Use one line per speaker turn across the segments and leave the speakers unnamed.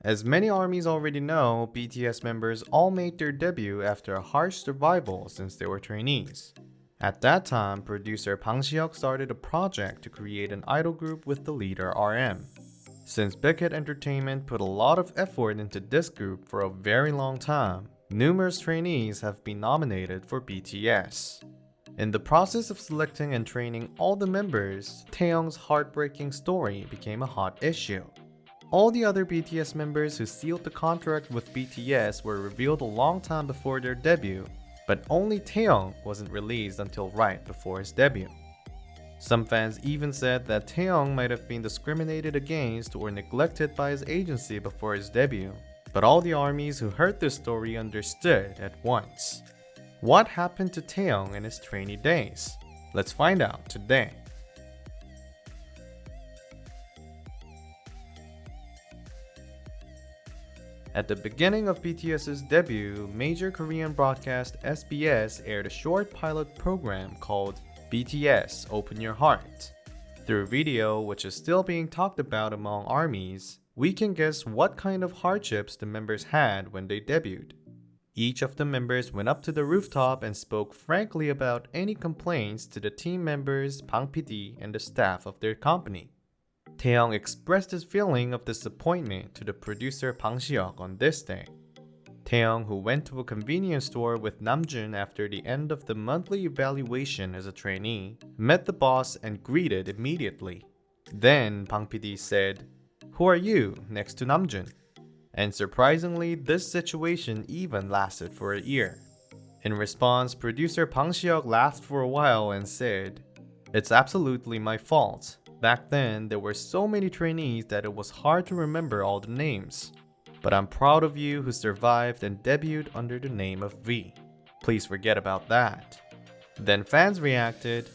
As many armies already know, BTS members all made their debut after a harsh survival since they were trainees. At that time, producer Bang Si-hyuk started a project to create an idol group with the leader RM. Since Big Hit Entertainment put a lot of effort into this group for a very long time, numerous trainees have been nominated for BTS. In the process of selecting and training all the members, Taehyung's heartbreaking story became a hot issue. All the other BTS members who sealed the contract with BTS were revealed a long time before their debut, but only Taehyung wasn't released until right before his debut. Some fans even said that Taehyung might have been discriminated against or neglected by his agency before his debut, but all the armies who heard this story understood at once. What happened to Taehyung in his trainee days? Let's find out today. At the beginning of BTS's debut, major Korean broadcast SBS aired a short pilot program called BTS Open Your Heart. Through a video which is still being talked about among armies, we can guess what kind of hardships the members had when they debuted. Each of the members went up to the rooftop and spoke frankly about any complaints to the team members, Bang PD, and the staff of their company. Taehyung expressed his feeling of disappointment to the producer Bang Si-hyuk on this day. Taehyung, who went to a convenience store with Namjoon after the end of the monthly evaluation as a trainee, met the boss and greeted immediately. Then Bang PD said, "Who are you?" next to Namjoon. And surprisingly, this situation even lasted for a year. In response, producer Bang Si-hyuk laughed for a while and said, "It's absolutely my fault. Back then, there were so many trainees that it was hard to remember all the names. But I'm proud of you who survived and debuted under the name of V. Please forget about that." Then fans reacted,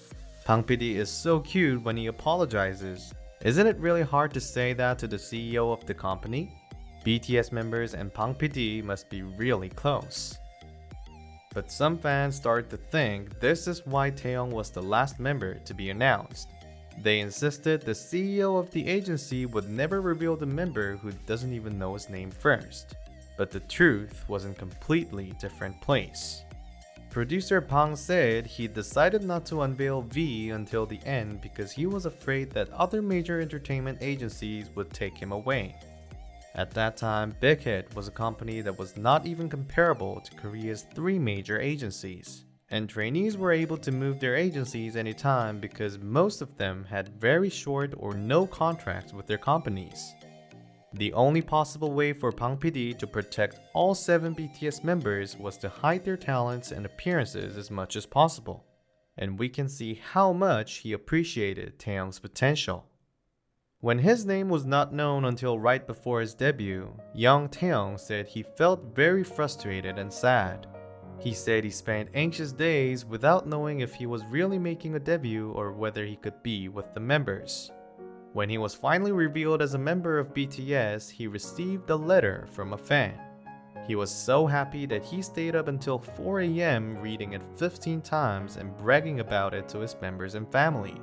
"Bang PD is so cute when he apologizes. Isn't it really hard to say that to the CEO of the company? BTS members and Bang PD must be really close." But some fans started to think this is why Taehyung was the last member to be announced. They insisted the CEO of the agency would never reveal the member who doesn't even know his name first. But the truth was in a completely different place. Producer Bang said he decided not to unveil V until the end because he was afraid that other major entertainment agencies would take him away. At that time, Big Hit was a company that was not even comparable to Korea's 3 major agencies. And trainees were able to move their agencies anytime because most of them had very short or no contracts with their companies. The only possible way for Bang PD to protect all 7 BTS members was to hide their talents and appearances as much as possible. And we can see how much he appreciated Taehyung's potential. When his name was not known until right before his debut, young Taehyung said he felt very frustrated and sad. He said he spent anxious days without knowing if he was really making a debut or whether he could be with the members. When he was finally revealed as a member of BTS, he received a letter from a fan. He was so happy that he stayed up until 4 a.m. reading it 15 times and bragging about it to his members and family.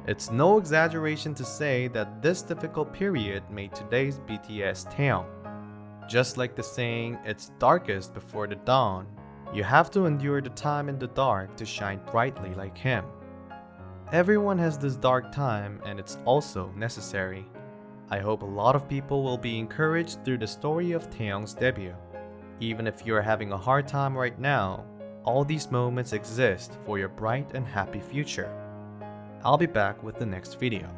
It's no exaggeration to say that this difficult period made today's BTS Taehyung. Just like the saying, "It's darkest before the dawn," you have to endure the time in the dark to shine brightly like him. Everyone has this dark time and it's also necessary. I hope a lot of people will be encouraged through the story of Taehyung's debut. Even if you're having a hard time right now, all these moments exist for your bright and happy future. I'll be back with the next video.